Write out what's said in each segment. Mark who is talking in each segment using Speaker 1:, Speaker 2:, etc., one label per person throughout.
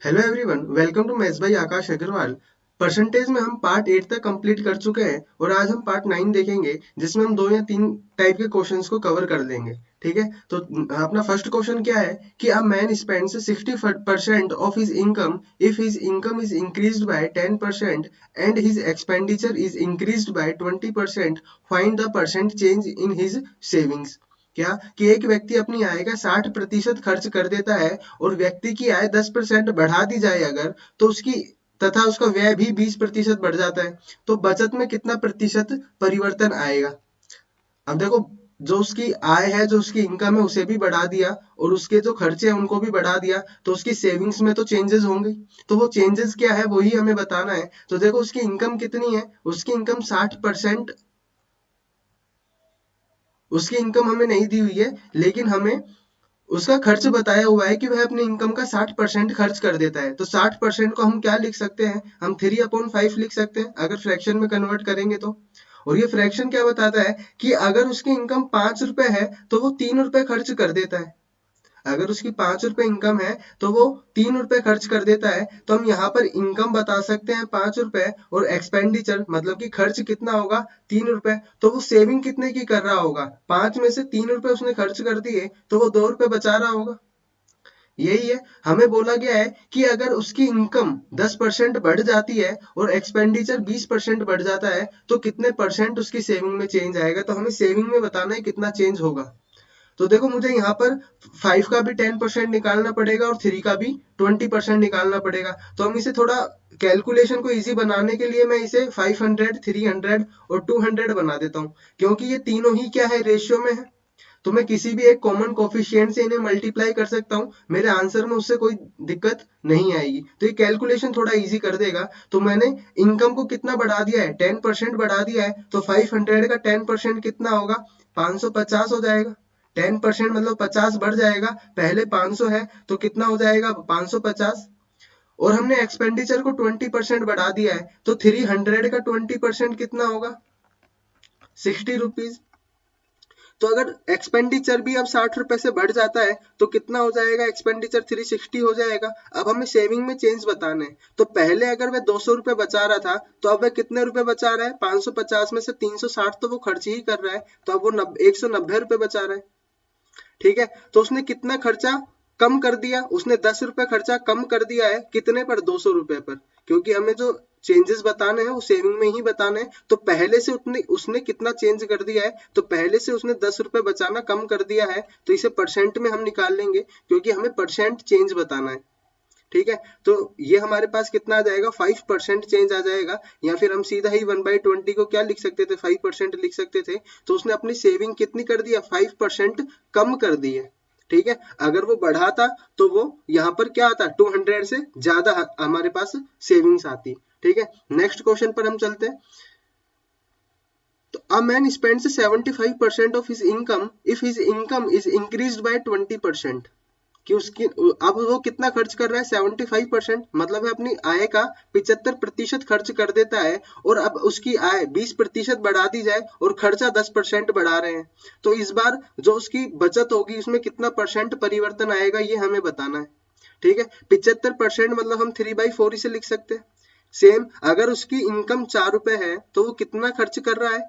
Speaker 1: Hello everyone, welcome to maths by Akash Agarwal. Percentage में हम part 8 तक कंप्लीट कर चुके हैं और आज हम पार्ट 9 देखेंगे जिसमें हम 2 या 3 टाइप के क्वेश्चंस को कवर कर लेंगे। ठीक है, तो अपना फर्स्ट क्वेश्चन क्या है कि a man spends 60% of his income if his income is increased by 10% and his expenditure is increased by 20%, find the percent change in his savings. क्या कि एक व्यक्ति अपनी आय का 60% खर्च कर देता है और व्यक्ति की आय 10% बढ़ा दी जाए अगर, तो उसकी तथा उसका व्यय भी 20% बढ़ जाता है, तो बचत में कितना प्रतिशत परिवर्तन आएगा। अब देखो, जो उसकी आय है, जो उसकी इनकम है, उसे भी बढ़ा दिया और उसके जो खर्चे हैं उनको भी बढ़ा दिया, तो उसकी सेविंग्स में तो चेंजेस होंगे। तो वो चेंजेस क्या है वही हमें बताना है। तो देखो, उसकी इनकम कितनी है, उसकी इनकम 60%, उसकी इनकम हमें नहीं दी हुई है, लेकिन हमें उसका खर्च बताया हुआ है कि वह अपनी इनकम का 60% खर्च कर देता है। तो 60% को हम क्या लिख सकते हैं, हम 3/5 लिख सकते हैं अगर फ्रैक्शन में कन्वर्ट करेंगे तो। और ये फ्रैक्शन क्या बताता है कि अगर उसकी इनकम 5 रुपए है तो वो 3 रुपए खर्च कर देता है। अगर उसकी 5 रुपए इनकम है तो वो 3 रुपए खर्च कर देता है, तो हम यहाँ पर इनकम बता सकते हैं 5 रुपए और एक्सपेंडिचर मतलब कि खर्च कितना होगा 3 रुपए। तो वो सेविंग कितने की कर रहा होगा, 5 में से 3 रुपए उसने खर्च कर दिए तो वो 2 रुपए बचा रहा होगा। यही है, हमें बोला गया है कि अगर उसकी इनकम 10% बढ़ जाती है और एक्सपेंडिचर 20% बढ़ जाता है तो कितने परसेंट उसकी सेविंग में चेंज आएगा। तो हमें सेविंग में बताना है कितना चेंज होगा। तो देखो, मुझे यहाँ पर 5 का भी 10% निकालना पड़ेगा और 3 का भी 20% निकालना पड़ेगा। तो हम इसे थोड़ा कैलकुलेशन को इजी बनाने के लिए मैं इसे 500, 300 और 200 बना देता हूँ, क्योंकि ये तीनों ही क्या है, रेशियो में है। तो मैं किसी भी एक कॉमन कोफिशिएंट से इन्हें मल्टीप्लाई कर सकता हूँ, मेरे आंसर में उससे कोई दिक्कत नहीं आएगी। तो ये कैलकुलेशन थोड़ा इजी कर देगा। तो मैंने इनकम को कितना बढ़ा दिया है, 10% बढ़ा दिया है, तो 500 का 10% कितना होगा, 550 हो जाएगा। 10% मतलब 50 बढ़ जाएगा, पहले 500 है तो कितना हो जाएगा, 550। और हमने एक्सपेंडिचर को 20% बढ़ा दिया है, तो 300 का 20% कितना होगा, 60 रुपीज। तो अगर एक्सपेंडिचर भी अब 60 रुपए से बढ़ जाता है तो कितना हो जाएगा, एक्सपेंडिचर 360 हो जाएगा। अब हमें सेविंग में चेंज बताना है। तो पहले अगर वह 200 रुपए बचा रहा था तो अब वह कितने रुपए बचा रहा है, 550 में से 360 तो वो खर्च ही कर रहा है, तो अब वो 190 रुपए बचा रहा है। ठीक है, तो उसने कितना खर्चा कम कर दिया, उसने 10 रुपए खर्चा कम कर दिया है, कितने पर, 200 रुपए पर। क्योंकि हमें जो चेंजेस बताने हैं वो सेविंग में ही बताने हैं। तो पहले से उसने उसने कितना चेंज कर दिया है, तो पहले से उसने 10 रुपए बचाना कम कर दिया है, तो इसे परसेंट में हम निकाल लेंगे क्योंकि हमें परसेंट चेंज बताना है। ठीक है, तो ये हमारे पास कितना आ जाएगा, 5% चेंज आ जाएगा। या फिर हम सीधा ही 1/20 को क्या लिख सकते थे, 5% लिख सकते थे। तो उसने अपनी सेविंग कितनी कर दी है, 5% कम कर दी है। ठीक है, अगर वो बढ़ाता तो वो यहाँ पर क्या आता, 200 से ज्यादा हमारे पास सेविंग्स आती। ठीक है, नेक्स्ट क्वेश्चन पर हम चलते हैं। तो a man spends 75% of his income if his income is increased by 20%। कि उसकी अब वो कितना खर्च कर रहा है, 75%, मतलब है अपनी आय का 75% खर्च कर देता है। और अब उसकी आय 20% बढ़ा दी जाए और खर्चा 10% बढ़ा रहे हैं, तो इस बार जो उसकी बचत होगी उसमें कितना परसेंट परिवर्तन आएगा ये हमें बताना है। ठीक है, 75% मतलब हम 3/4 इसे लिख सकते हैं। सेम, अगर उसकी इनकम 4 रुपए है तो वो कितना खर्च कर रहा है,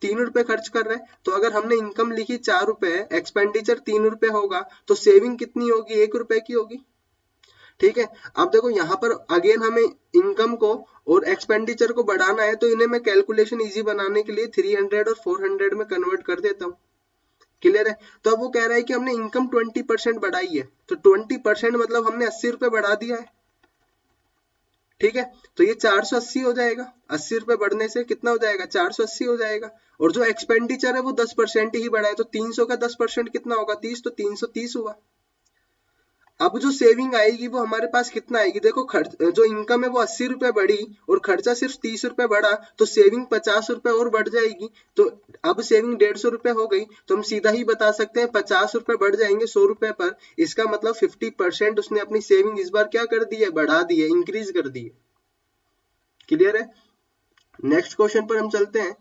Speaker 1: 3 रुपए खर्च कर रहे हैं। तो अगर हमने इनकम लिखी 4 रुपए, एक्सपेंडिचर 3 रुपए होगा, तो सेविंग कितनी होगी, 1 रुपए की होगी। ठीक है, अब देखो यहाँ पर अगेन हमें इनकम को और एक्सपेंडिचर को बढ़ाना है, तो इन्हें मैं कैलकुलेशन इजी बनाने के लिए 300 और 400 में कन्वर्ट कर देता हूँ। क्लियर है, तो अब वो कह रहा है कि हमने इनकम 20% बढ़ाई है, तो 20% मतलब हमने 80 रुपए बढ़ा दिया है। ठीक है, तो ये 480 हो जाएगा, 80 रुपए बढ़ने से कितना हो जाएगा, 480 हो जाएगा। और जो एक्सपेंडिचर है वो 10% ही बढ़ा है, तो 300 का 10% कितना होगा, 30, तो 330 हुआ। अब जो सेविंग आएगी वो हमारे पास कितना आएगी, देखो खर्च, जो इनकम है वो 80 रुपए बढ़ी और खर्चा सिर्फ 30 रुपए बढ़ा, तो सेविंग 50 रुपए और बढ़ जाएगी। तो अब सेविंग 150 रुपए हो गई, तो हम सीधा ही बता सकते हैं 50 रुपए बढ़ जाएंगे 100 रुपए पर। इसका मतलब 50% उसने अपनी सेविंग इस बार क्या कर दी है, बढ़ा दी है, इंक्रीज कर दी है। क्लियर है, नेक्स्ट क्वेश्चन पर हम चलते हैं।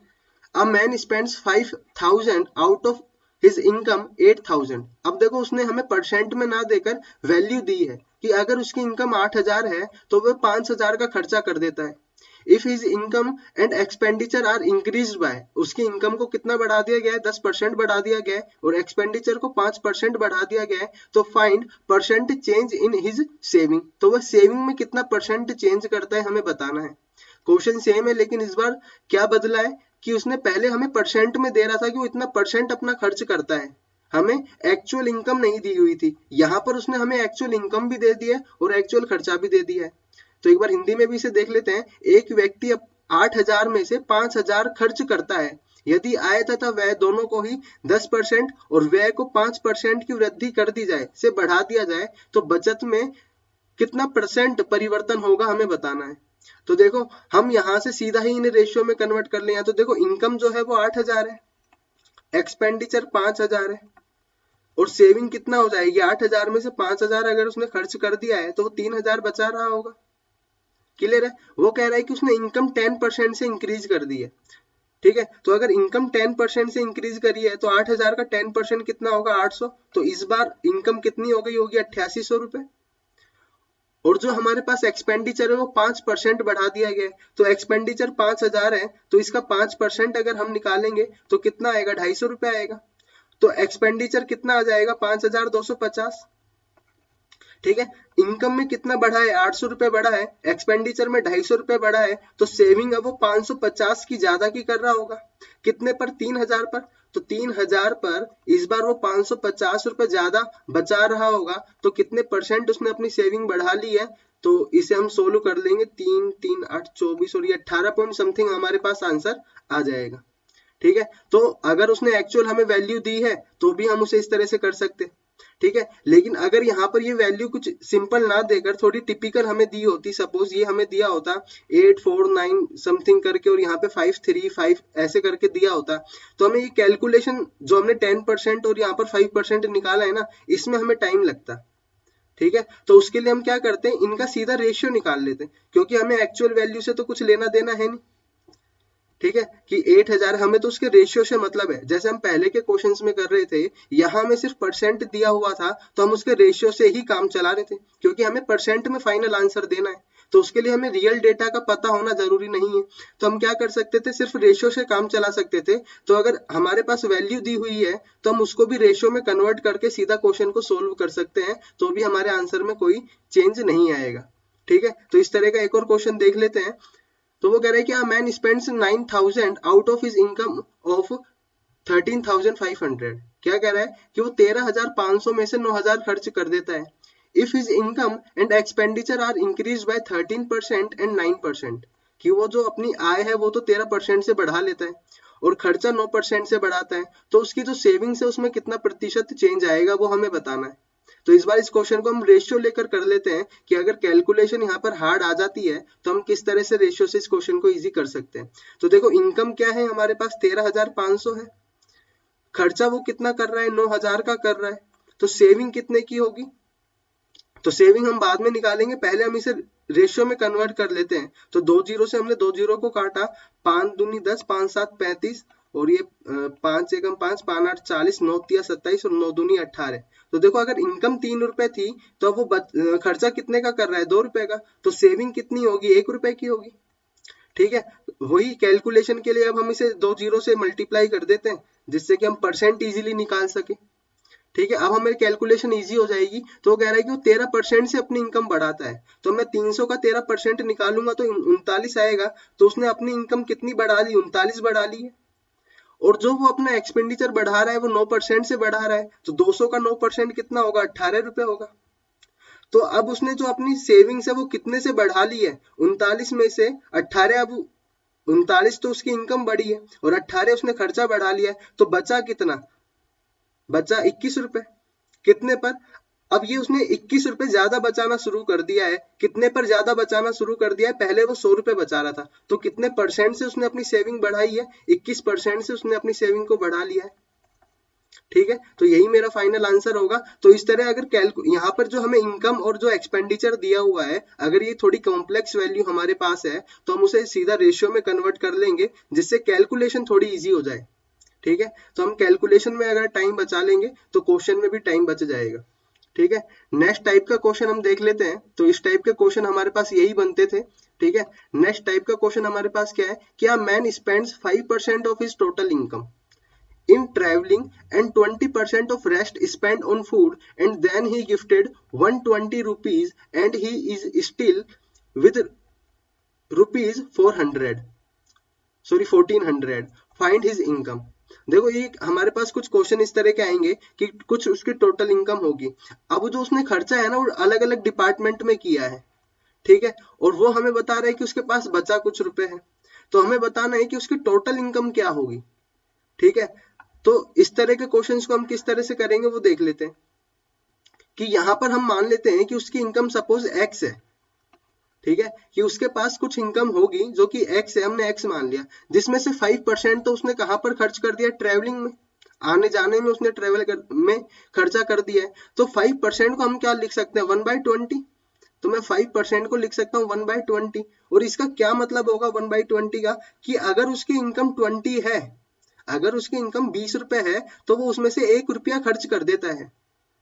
Speaker 1: A man spends 5000 out of his income 8000। अब देखो उसने हमें परसेंट में ना देकर वैल्यू दी है कि अगर उसकी इनकम 8000 है तो वह 5000 का खर्चा कर देता है। If his income and expenditure are increased by, उसकी इनकम को कितना बढ़ा दिया गया है, 10% बढ़ा दिया गया है और एक्सपेंडिचर को 5% बढ़ा दिया गया है, तो find percent change in his saving. तो वह सेविंग में कितना परसेंट चेंज करता है हमें बताना है। क्वेश्चन सेम है लेकिन इस बार क्या बदला है कि उसने पहले हमें परसेंट में दे रहा था कि वो इतना परसेंट अपना खर्च करता है, हमें एक्चुअल इनकम नहीं दी हुई थी। यहाँ पर उसने हमें एक्चुअल इनकम भी दे दी है और एक्चुअल खर्चा भी दे दिया है। तो एक बार हिंदी में भी इसे देख लेते हैं। एक व्यक्ति 8000 में से 5000 खर्च करता है, यदि आय तथा व्यय दोनों को ही 10% और व्यय को 5% की वृद्धि कर दी जाए, से बढ़ा दिया जाए, तो बचत में कितना परसेंट परिवर्तन होगा हमें बताना है। तो देखो हम यहाँ से सीधा ही इन्हें रेशियो में कन्वर्ट कर लें। तो देखो इनकम जो है वो 8000 है, एक्सपेंडिचर 5000 है और सेविंग कितना हो जाएगी, 8000 में से 5000 अगर उसने खर्च कर दिया है तो वो 3000 बचा रहा होगा। क्लियर है। वो कह रहा है कि उसने इनकम 10% से इंक्रीज कर दी है। ठीक है, तो अगर इनकम 10% से इंक्रीज करी है तो 8000 का 10% कितना होगा, 800। तो इस बार इनकम कितनी हो गई होगी, 8800 रुपए। और जो हमारे पास एक्सपेंडिचर है वो 5% बढ़ा दिया गया है। तो एक्सपेंडिचर 5000 है तो इसका 5% अगर हम निकालेंगे तो कितना आएगा, 250 रुपए आएगा। तो एक्सपेंडिचर कितना आ जाएगा, 5250। ठीक है, इनकम में कितना बढ़ा है, 800 रुपए बढ़ा है, एक्सपेंडिचर में 250 रुपए बढ़ा है, तो सेविंग अब वो 550 की ज्यादा की कर रहा होगा। कितने पर, 3000 पर। तो 3000 पर इस बार वो 550 रुपए ज्यादा बचा रहा होगा। तो कितने परसेंट उसने अपनी सेविंग बढ़ा ली है, तो इसे हम सोल्व कर लेंगे। 3 3 8 24 और ये 18 पॉइंट समथिंग हमारे पास आंसर आ जाएगा। ठीक है, तो अगर उसने एक्चुअल हमें वैल्यू दी है तो भी हम उसे इस तरह से कर सकते। ठीक है, लेकिन अगर यहाँ पर ये वैल्यू कुछ सिंपल ना देकर थोड़ी टिपिकल हमें दी होती, सपोज ये हमें दिया होता 849 समथिंग करके और यहाँ पे 535 ऐसे करके दिया होता, तो हमें ये कैलकुलेशन जो हमने 10% और यहाँ पर 5% निकाला है ना, इसमें हमें टाइम लगता। ठीक है, तो उसके लिए हम क्या करते हैं, इनका सीधा रेशियो निकाल लेते हैं, क्योंकि हमें एक्चुअल वैल्यू से तो कुछ लेना देना है नहीं। ठीक है, कि 8000 हमें तो उसके रेशियो से मतलब है। जैसे हम पहले के क्वेश्चंस में कर रहे थे, यहाँ हमें सिर्फ परसेंट दिया हुआ था तो हम उसके रेशियो से ही काम चला रहे थे, क्योंकि हमें परसेंट में फाइनल आंसर देना है। तो उसके लिए हमें रियल डेटा का पता होना जरूरी नहीं है। तो हम क्या कर सकते थे, सिर्फ रेशियो से काम चला सकते थे। तो अगर हमारे पास वैल्यू दी हुई है तो हम उसको भी रेशियो में कन्वर्ट करके सीधा क्वेश्चन को सोल्व कर सकते हैं, तो भी हमारे आंसर में कोई चेंज नहीं आएगा। ठीक है, तो इस तरह का एक और क्वेश्चन देख लेते हैं। तो वो कह रहे हैं कि a man spends 9000 out of his income of 13500। क्या कह रहा है कि वो 13500 में से 9000 खर्च कर देता है। If his income and expenditure are increase by 13% and 9%, कि वो जो अपनी आय है वो तो 13% से बढ़ा लेता है और खर्चा 9% से बढ़ाता है, तो उसकी जो सेविंग्स है उसमें कितना प्रतिशत चेंज आएगा वो हमें बताना है। तो इस बार इस क्वेश्चन को हम रेशियो लेकर कर लेते हैं कि अगर कैलकुलेशन यहाँ पर हार्ड आ जाती है तो हम किस तरह से रेशियो से इस क्वेश्चन को इजी कर सकते हैं। तो देखो इनकम क्या है हमारे पास, 13500 है, खर्चा वो कितना कर रहा है, 9000 का कर रहा है, तो सेविंग कितने की होगी। तो सेविंग हम बाद में निकालेंगे, पहले हम इसे रेशियो में कन्वर्ट कर लेते हैं। तो 2 जीरो से हमने 2 जीरो को काटा, 5 दूनी 10, 5 7 35 और ये 5 एकम 5, 5 8 40, 9 तिया 27 और 9 दूनी 18। तो देखो अगर इनकम 3 रुपए थी तो अब वो खर्चा कितने का कर रहा है, 2 रुपए का, तो सेविंग कितनी होगी, 1 रुपए की होगी। ठीक है, वही कैलकुलेशन के लिए अब हम इसे 2 जीरो से मल्टीप्लाई कर देते हैं, जिससे कि हम परसेंट इजीली निकाल सके। ठीक है, अब हमारी कैलकुलेशन इजी हो जाएगी। तो वो कह रहा है कि वो 13% से अपनी इनकम बढ़ाता है, तो मैं 300 का 13% निकालूंगा तो 39 आएगा। तो उसने अपनी इनकम कितनी बढ़ा ली, 39 बढ़ा ली है। और जो वो अपना एक्सपेंडिचर बढ़ा रहा है वो 9% से बढ़ा रहा है, तो 200 का 9% कितना होगा, 18 रुपए होगा। तो अब उसने जो अपनी सेविंग्स है वो कितने से बढ़ा ली है, 39 में से 18। अब 39 तो उसकी इनकम बढ़ी है और 18 उसने खर्चा बढ़ा लिया है, तो बचा कितना, बचा 21 रुपए। कितने पर, अब ये उसने 21 रुपए ज्यादा बचाना शुरू कर दिया है। कितने पर ज्यादा बचाना शुरू कर दिया है, पहले वो 100 रुपए बचा रहा था, तो कितने परसेंट से उसने अपनी सेविंग बढ़ाई है, 21% से उसने अपनी सेविंग को बढ़ा लिया है। ठीक है, तो यही मेरा फाइनल आंसर होगा। तो इस तरह अगर यहाँ पर जो हमें इनकम और जो एक्सपेंडिचर दिया हुआ है, अगर ये थोड़ी कॉम्प्लेक्स वैल्यू हमारे पास है तो हम उसे सीधा रेशियो में कन्वर्ट कर लेंगे, जिससे कैलकुलेशन थोड़ी इजी हो जाए। ठीक है, तो हम कैलकुलेशन में अगर टाइम बचा लेंगे तो क्वेश्चन में भी टाइम बच जाएगा। ठीक है, नेक्स्ट टाइप का क्वेश्चन हम देख लेते हैं। तो इस टाइप के क्वेश्चन हमारे पास यही बनते थे। ठीक है, नेक्स्ट टाइप का क्वेश्चन हमारे पास क्या है, क्या man spends 5% of his total income in traveling and 20% of rest spent on food, and then he gifted 120 rupees and he is still with rupees 400, sorry 1400, find his income. देखो ये हमारे पास कुछ question इस तरह के आएंगे कि कुछ उसकी टोटल इनकम होगी। अब जो उसने खर्चा है ना वो अलग अलग डिपार्टमेंट में किया है। ठीक है, और वो हमें बता रहा है कि उसके पास बचा कुछ रुपए है, तो हमें बताना है कि उसकी टोटल इनकम क्या होगी। ठीक है, तो इस तरह के क्वेश्चंस को हम किस तरह से करेंगे वो देख लेते हैं। कि यहां पर हम मान लेते हैं कि उसकी इनकम सपोज एक्स है। ठीक है, कि उसके पास कुछ इनकम होगी जो कि एक्स है, हमने एक्स मान लिया, जिसमें से 5% तो उसने कहां पर खर्च कर दिया, ट्रेवलिंग में, आने जाने में उसने में खर्चा कर दिया है। तो 5% को हम क्या लिख सकते हैं, 1/20। तो मैं 5% को लिख सकता हूँ 1/20। और इसका क्या मतलब होगा 1/20 का, कि अगर उसकी इनकम 20 है, अगर उसकी इनकम 20 रुपए है, तो वो उसमें से 1 रुपया खर्च कर देता है।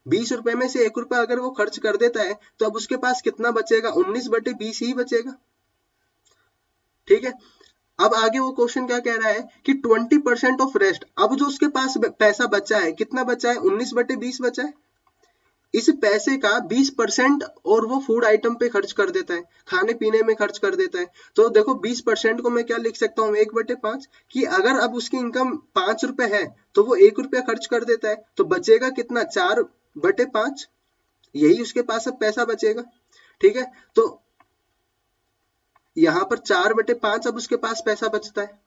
Speaker 1: 20 रुपए में से 1 रुपया अगर वो खर्च कर देता है, तो अब उसके पास कितना बचेगा, 19/20 ही बचेगा। ठीक है, अब आगे वो क्वेश्चन क्या कह रहा है कि 20% ऑफ रेस्ट। अब जो उसके पास पैसा बचा है, कितना बचा है, 19/20 बचा है। इस पैसे का 20% और वो फूड आइटम पे खर्च कर देता है, खाने पीने में खर्च कर देता है। तो देखो 20% को मैं क्या लिख सकता हूँ, 1/5, कि अगर अब उसकी इनकम 5 रुपए है तो वो 1 रुपया खर्च कर देता है, तो बचेगा कितना, 4/5। यही उसके पास अब पैसा बचेगा। ठीक है, तो यहाँ पर 4/5 अब उसके पास पैसा बचता है।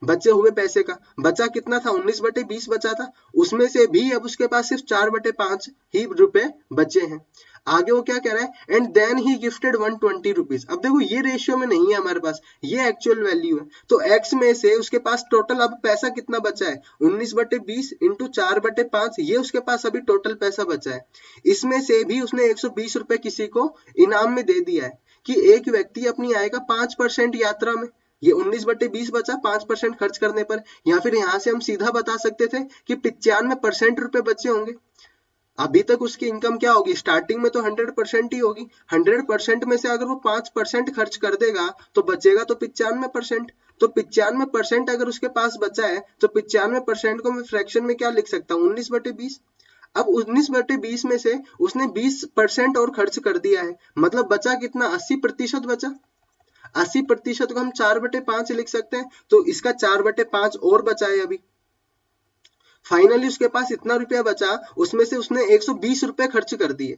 Speaker 1: बचे हुए पैसे का बचा कितना था, 19/20 बचा था, उसमें से भी अब उसके पास सिर्फ 4/5 ही रुपए बचे हैं। आगे वो क्या कह रहा है, and then he gifted 120 rupees. अब देखो ये रेशियो में नहीं है हमारे पास, ये एक्चुअल वैल्यू है। तो एक्स में से उसके पास टोटल अब पैसा कितना बचा है, 19/20 इंटू 4/5, ये उसके पास अभी टोटल पैसा बचा है। इसमें से भी उसने 120 रुपए किसी को इनाम में दे दिया है, कि एक व्यक्ति अपनी आय का 5% यात्रा में, ये 19/20 बचा 5% खर्च करने पर। या फिर यहां से हम सीधा बता सकते थे कि 95% रुपए बचे होंगे। अभी तक उसकी इनकम क्या होगी, स्टार्टिंग में तो 100% ही होगी। 100% में से अगर वो 5% खर्च कर देगा तो बचेगा तो 95%। तो 95% अगर उसके पास बचा है, तो 95% को मैं फ्रैक्शन में क्या लिख सकता हूँ, 19/20। अब 19/20 में से उसने 20% और खर्च कर दिया है, मतलब बचा कितना, 80% बचा। 80% को हम 4/5 लिख सकते हैं, तो इसका 4/5 और बचा है अभी। फाइनली उसके पास इतना रुपया बचा, उसमें से उसने 120 रुपए खर्च कर दिए।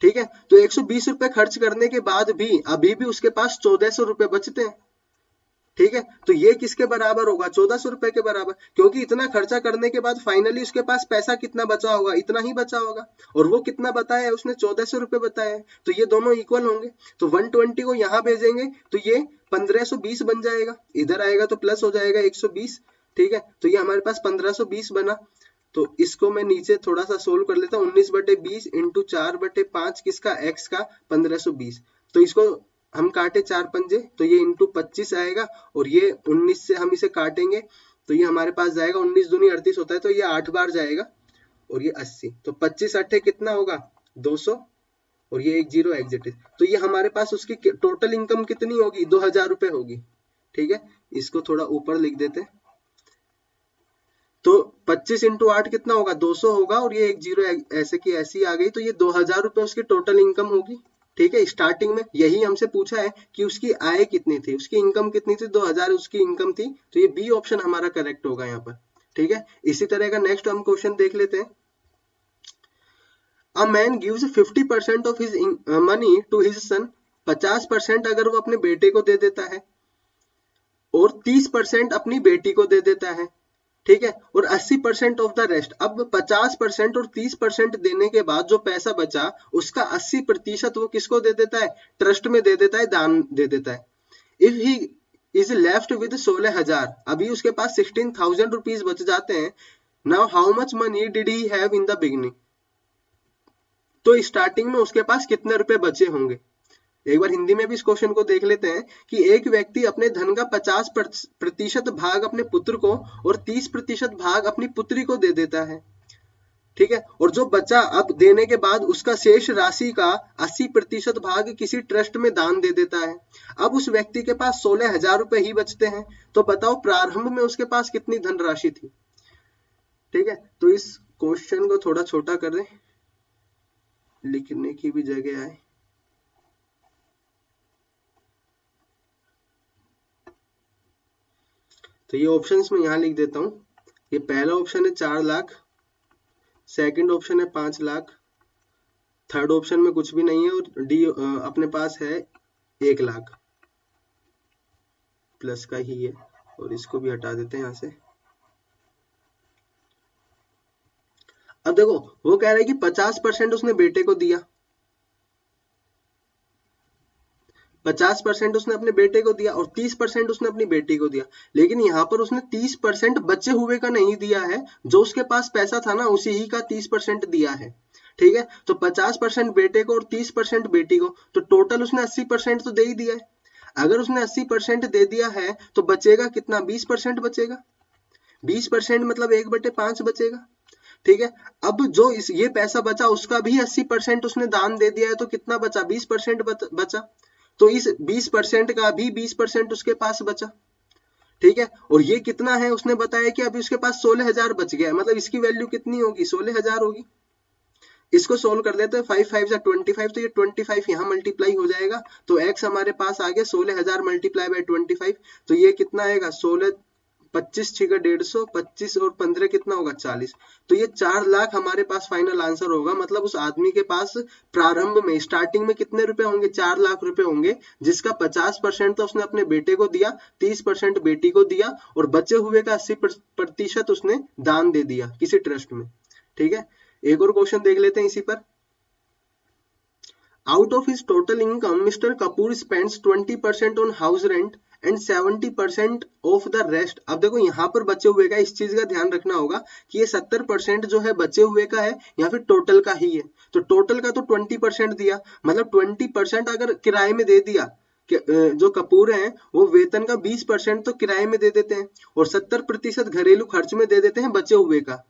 Speaker 1: ठीक है, तो 120 रुपए खर्च करने के बाद भी अभी भी उसके पास 1400 रुपए बचते हैं। ठीक है, तो ये किसके बराबर होगा, 1400 रुपए के बराबर, क्योंकि इतना खर्चा करने के बाद फाइनली उसके पास पैसा कितना बचा होगा, इतना ही बचा होगा। और वो कितना बताया है उसने, 1400 रुपए बताया है, तो ये दोनों इक्वल होंगे। तो 120 को यहाँ भेजेंगे तो ये 1520 बन जाएगा, इधर आएगा तो प्लस हो जाएगा 120। ठीक है, तो ये हमारे पास 1520 बना। तो इसको मैं नीचे थोड़ा सा सोल्व कर लेता हूँ, 19/20 इंटू 4/5 किसका, एक्स का, 1520। तो इसको हम काटे 4 पंजे, तो ये इंटू 25 आएगा, और ये 19 से हम इसे काटेंगे तो ये हमारे पास जाएगा, 19 दूनी 38 होता है, तो ये 8 बार जाएगा, और ये 80। तो 25 8 कितना होगा, 200, और ये 1 0 एग्जिट। तो ये हमारे पास उसकी टोटल इनकम कितनी होगी, 2000 रुपए होगी। ठीक है, इसको थोड़ा ऊपर लिख देते हैं। तो 25 इंटू 8 कितना होगा, 200 होगा, और ये 1 0 ऐसे की ऐसी आ गई, तो ये 2000 रुपए उसकी टोटल इनकम होगी। ठीक है, स्टार्टिंग में यही हमसे पूछा है कि उसकी आय कितनी थी, उसकी इनकम कितनी थी, 2000 उसकी इनकम थी, तो ये बी ऑप्शन हमारा करेक्ट होगा यहाँ पर। ठीक है, इसी तरह का नेक्स्ट हम क्वेश्चन देख लेते हैं। A man gives 50% of his money to his son. 50% अगर वो अपने बेटे को दे देता है, और 30% अपनी बेटी को दे देता है। ठीक है, और 80% ऑफ द रेस्ट। अब 50% और 30% देने के बाद जो पैसा बचा, उसका 80% वो किसको दे देता है, ट्रस्ट में दे देता है, दान दे देता है। If he is left with 16,000, अभी उसके पास 16,000 रुपीज बच जाते हैं। Now how much money did he have in the beginning. तो स्टार्टिंग में उसके पास कितने रुपए बचे होंगे। एक बार हिंदी में भी इस क्वेश्चन को देख लेते हैं कि एक व्यक्ति अपने धन का 50% भाग अपने पुत्र को और 30% भाग अपनी पुत्री को दे देता है, ठीक है, और जो बचा अब देने के बाद उसका शेष राशि का 80% भाग किसी ट्रस्ट में दान दे देता है। अब उस व्यक्ति के पास 16,000 रुपए ही बचते हैं, तो बताओ प्रारंभ में उसके पास कितनी धनराशि थी। ठीक है, तो इस क्वेश्चन को थोड़ा छोटा कर दें, लिखने की भी जगह आए। तो ये ऑप्शंस में यहां लिख देता हूं। ये पहला ऑप्शन है 4 लाख, सेकंड ऑप्शन है 5 लाख, थर्ड ऑप्शन में कुछ भी नहीं है, और डी अपने पास है 1 लाख, प्लस का ही है, और इसको भी हटा देते हैं यहां से। अब देखो वो कह रहा है कि 50% उसने बेटे को दिया, 50% उसने अपने बेटे को दिया और 30% उसने अपनी बेटी को दिया, लेकिन यहाँ पर उसने 30% बचे हुए का नहीं दिया है, जो उसके पास पैसा था ना उसी ही का 30% दिया है। ठीक है, तो 50% बेटे को और 30% बेटी को, तो टोटल उसने 80% तो दे ही दिया है। अगर उसने 80% दे दिया है तो बचेगा कितना, 20% बचेगा। 20% मतलब 1/5 बचेगा। ठीक है, अब जो ये पैसा बचा उसका भी 80% उसने दान दे दिया है, तो कितना बचा, 20% बचा। तो इस 20% का भी 20% उसके पास बचा। ठीक है, और ये कितना है, उसने बताया कि अभी उसके पास 16,000 बच गया है, मतलब इसकी वैल्यू कितनी होगी, 16,000 होगी। इसको सोल्व कर लेते हैं, 5 5 जा 25, तो ये 25 यहाँ मल्टीप्लाई हो जाएगा, तो x हमारे पास आ गया 16,000 मल्टीप्लाई बाय 25, तो ये कितना आएगा, 16 25 6 का 150, 25 और 15 कितना होगा, 40। तो ये 4 लाख हमारे पास फाइनल आंसर होगा। मतलब उस आदमी के पास प्रारंभ में स्टार्टिंग में कितने रुपए होंगे, 4 लाख रुपए होंगे, जिसका 50% तो उसने अपने बेटे को दिया, 30% बेटी को दिया, और बचे हुए का 80% उसने दान दे दिया किसी ट्रस्ट में। ठीक है, एक और क्वेश्चन देख लेते हैं इसी पर। Out of his total income mister Kapoor spends 20% on house rent and 70% of the rest. अब देखो यहाँ पर बचे हुए का, इस चीज का ध्यान रखना होगा कि ये 70% जो है बचे हुए का है या फिर टोटल का ही है। तो टोटल का तो 20% दिया, मतलब 20% अगर किराए में दे दिया, जो कपूर हैं वो वेतन का 20% तो किराए में दे देते हैं और 70% घरेलू खर्च में दे देते हैं बचे हुए का।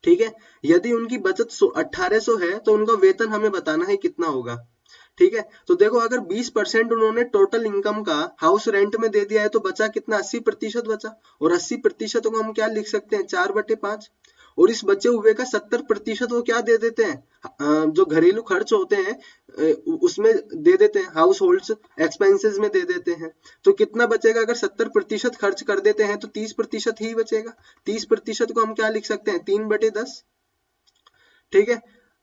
Speaker 1: ठीक है, यदि उनकी बचत 1800 है तो उनका वेतन हमें बताना है कितना होगा। ठीक है, तो देखो अगर 20% उन्होंने टोटल इनकम का हाउस रेंट में दे दिया है तो बचा कितना, 80% बचा, और 80% को हम क्या लिख सकते हैं, 4/5, और इस बचे हुए का 70% वो क्या दे देते हैं, जो घरेलू खर्च होते हैं उसमें दे देते हैं, हाउस होल्ड एक्सपेंसेस में दे देते हैं। तो कितना बचेगा, अगर 70% खर्च कर देते हैं तो 30% ही बचेगा। 30% को हम क्या लिख सकते हैं, 3/10। ठीक है,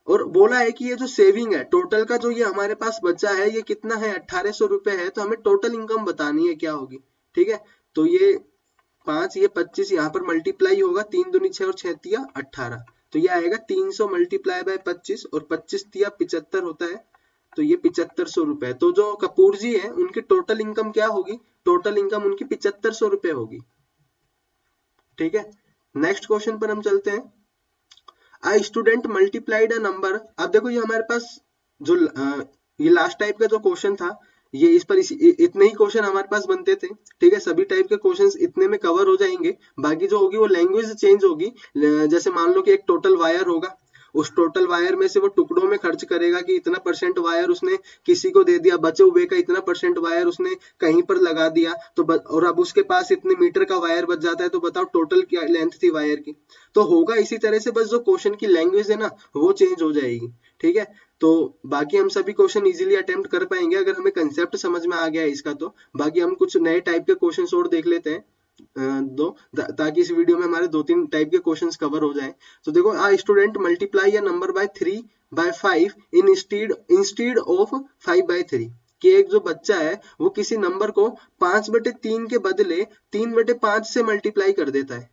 Speaker 1: और बोला है कि ये जो सेविंग है टोटल का, जो ये हमारे पास बचा है ये कितना है, 1800 रुपए है, तो हमें टोटल इनकम बतानी है क्या होगी। ठीक है, तो ये 5 ये 25 यहाँ पर मल्टीप्लाई होगा, 3 दूनी 6 और 6 तिया 18, तो ये आएगा 300 मल्टीप्लाई बाय 25, और 25 तिया 75 होता है, तो ये 7500 रुपए। तो जो कपूर जी है उनकी टोटल इनकम क्या होगी, टोटल इनकम उनकी 7500 रुपए होगी। ठीक है, नेक्स्ट क्वेश्चन पर हम चलते हैं। आ स्टूडेंट मल्टीप्लाइड अ नंबर। अब देखो ये हमारे पास जो ये लास्ट टाइप का जो क्वेश्चन था, ये इस पर इतने ही क्वेश्चन हमारे पास बनते थे। ठीक है, सभी टाइप के क्वेश्चंस इतने में कवर हो जाएंगे, बाकी जो होगी वो लैंग्वेज चेंज होगी। जैसे मान लो कि एक टोटल वायर होगा, उस टोटल वायर में से वो टुकड़ों में खर्च करेगा कि इतना % वायर उसने किसी को दे दिया, बचे हुए का इतना % वायर उसने कहीं पर लगा दिया, तो और अब उसके पास इतने मीटर का वायर बच जाता है, तो बताओ टोटल क्या लेंथ थी वायर की। तो होगा इसी तरह से, बस जो क्वेश्चन की लैंग्वेज है ना वो चेंज हो जाएगी। ठीक है, तो बाकी हम सभी क्वेश्चन इजीली अटेम्प्ट कर पाएंगे अगर हमें कंसेप्ट समझ में आ गया है इसका। तो बाकी हम कुछ नए टाइप के क्वेश्चंस और देख लेते हैं ताकि इस वीडियो में हमारे 2-3 टाइप के क्वेश्चंस कवर हो जाएं। तो देखो, a student multiply a number by 3/5 instead of 5/3, कि एक जो बच्चा है वो किसी नंबर को 5/3 के बदले 3/5 से मल्टीप्लाई कर देता है।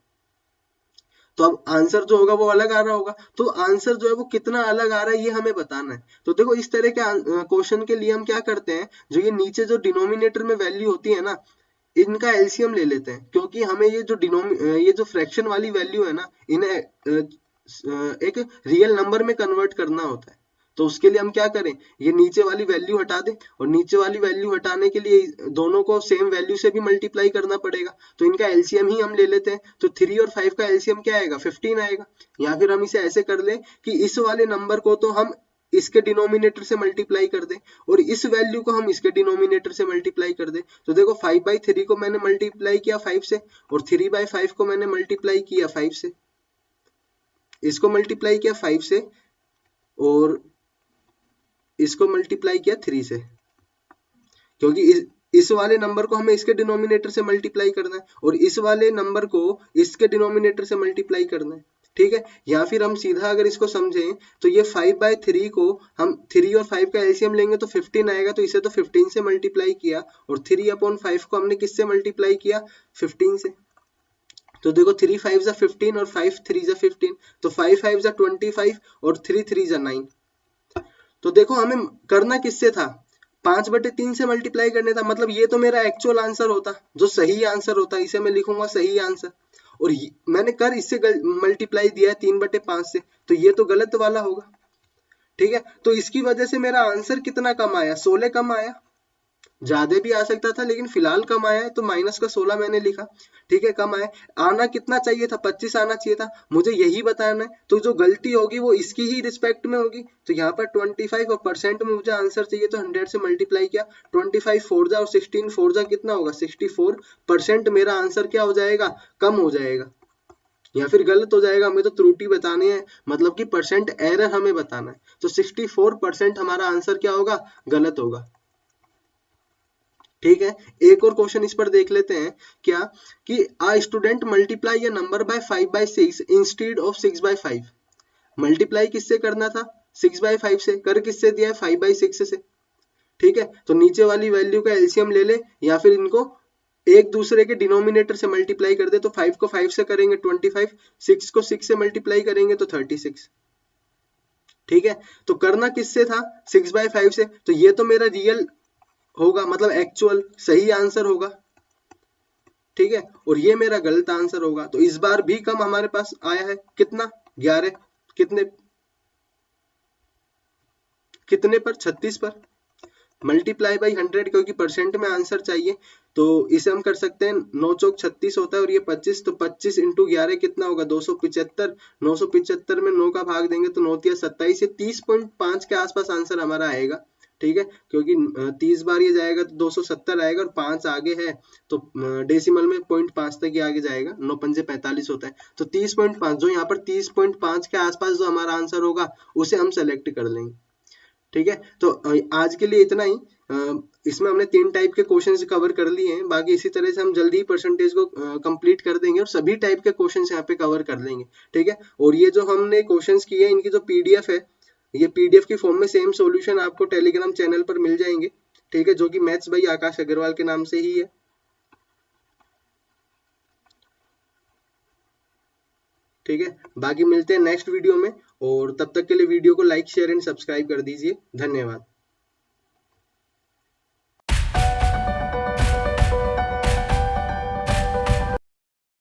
Speaker 1: तो अब आंसर जो होगा वो अलग आ रहा होगा, तो आंसर जो है वो कितना अलग आ रहा है ये हमें बताना है। तो देखो इस तरह के क्वेश्चन के लिए हम क्या करते हैं, जो ये नीचे जो डिनोमिनेटर में वैल्यू होती है ना, इनका एलसीएम ले लेते हैं, क्योंकि हमें ये जो फ्रैक्शन वाली वैल्यू है ना, इन्हें एक रियल नंबर में कन्वर्ट करना होता है। तो उसके लिए हम क्या करें, ये नीचे वाली वैल्यू हटा दें, और नीचे वाली वैल्यू हटाने के लिए दोनों को सेम वैल्यू से भी मल्टीप्लाई करना पड़ेगा। तो इनका एलसीएम ही हम ले लेते हैं। तो 3 और 5 का एलसीएम क्या आएगा, 15 आएगा। या फिर हम इसे ऐसे कर ले कि इस वाले नंबर को तो हम इसके डिनोमिनेटर से मल्टीप्लाई कर दे, और इस वैल्यू को हम इसके डिनोमिनेटर से मल्टीप्लाई कर दे। तो देखो 5/3 को मैंने मल्टीप्लाई किया 5 से, और 3/5 को मैंने मल्टीप्लाई किया 5 से। इसको मल्टीप्लाई किया 5 से, और इसको मल्टीप्लाई किया 3 से, क्योंकि इस वाले नंबर को हमें इसके डिनोमिनेटर से मल्टीप्लाई करना है, और इस वाले नंबर को इसके डिनोमिनेटर से मल्टीप्लाई करना है। ठीक है, या फिर हम सीधा अगर इसको समझें तो ये 5/3 को हम 3 और 5 का एलसीएम लेंगे तो 15 आएगा, तो इसे तो 15 से मल्टीप्लाई किया, और 3/5 को हमने किससे मल्टीप्लाई किया, 15 से। तो देखो 3 5 15 और 5 3 15, तो 5 5 25 और 3 3 9। तो देखो हमें करना किससे था, 5/3 से मल्टीप्लाई करने था। मतलब ये तो मेरा एक्चुअल आंसर होता, जो सही आंसर होता, इसे मैं लिखूंगा सही आंसर, और मैंने कर इससे मल्टीप्लाई दिया है 3/5 से, तो ये तो गलत वाला होगा। ठीक है, तो इसकी वजह से मेरा आंसर कितना कम आया, 16 कम आया। ज्यादा भी आ सकता था, लेकिन फिलहाल कम आया है, तो माइनस का 16 मैंने लिखा। ठीक है, कम आया। आना कितना चाहिए था, 25 आना चाहिए था, मुझे यही बताना है। तो जो गलती होगी वो इसकी ही रिस्पेक्ट में होगी। तो यहाँ पर 25 और परसेंट में मुझे आंसर चाहिए, तो 100 से मल्टीप्लाई किया। 25 4 जा और 16 4 जा कितना होगा, 64%। मेरा आंसर क्या हो जाएगा, कम हो जाएगा, या फिर गलत हो जाएगा। हमें तो त्रुटि बतानी है, मतलब कि परसेंट एरर हमें बताना है। तो 64% हमारा आंसर क्या होगा, गलत होगा। ठीक है, एक और क्वेश्चन इस पर देख लेते हैं। क्या कि a student multiply a number by 5/6 instead of 6/5। Multiply किससे करना था, 6/5 से, कर किससे दिया है, 5/6 से। ठीक है, तो नीचे वाली वैल्यू का एलसीएम ले ले, या फिर इनको एक दूसरे के डिनोमिनेटर से मल्टीप्लाई कर दे। तो 5 को 5 से करेंगे 25, 6 को 6 से मल्टीप्लाई करेंगे तो 36। ठीक है, तो करना किससे था, 6/5 से। तो ये तो मेरा रियल होगा, मतलब एक्चुअल सही आंसर होगा। ठीक है, और ये मेरा गलत आंसर होगा। तो इस बार भी कम हमारे पास आया है, कितना, 11, कितने कितने पर, 36 पर। मल्टीप्लाई बाई 100, क्योंकि परसेंट में आंसर चाहिए, तो इसे हम कर सकते हैं, 9 चौक 36 होता है, और ये 25, तो 25 इंटू 11 कितना होगा, 275। 975 में 9 का भाग देंगे तो 9 तिया 27, ये 30.5 के आसपास आंसर हमारा आएगा। ठीक है, क्योंकि 30 बार ये जाएगा तो 270 आएगा, और 5 आगे है तो डेसिमल में 0.5 तक ही आगे जाएगा, 9 पंजे 45 होता है। तो 30.5, जो यहाँ पर 30.5 के आसपास जो हमारा आंसर होगा उसे हम सेलेक्ट कर लेंगे। ठीक है, तो आज के लिए इतना ही। इसमें हमने 3 टाइप के क्वेश्चंस कवर कर लिए हैं। बाकी इसी तरह से हम जल्दी ही परसेंटेज को कंप्लीट कर देंगे, और सभी टाइप के क्वेश्चंस यहाँ पे कवर कर लेंगे। ठीक है, और ये जो हमने क्वेश्चंस किए हैं, इनकी जो पीडीएफ है, ये पीडीएफ की फॉर्म में सेम सॉल्यूशन आपको टेलीग्राम चैनल पर मिल जाएंगे। ठीक है, जो कि मैथ्स बाई आकाश अग्रवाल के नाम से ही है। ठीक है, बाकी मिलते हैं नेक्स्ट वीडियो में, और तब तक के लिए वीडियो को लाइक शेयर एंड सब्सक्राइब कर दीजिए। धन्यवाद।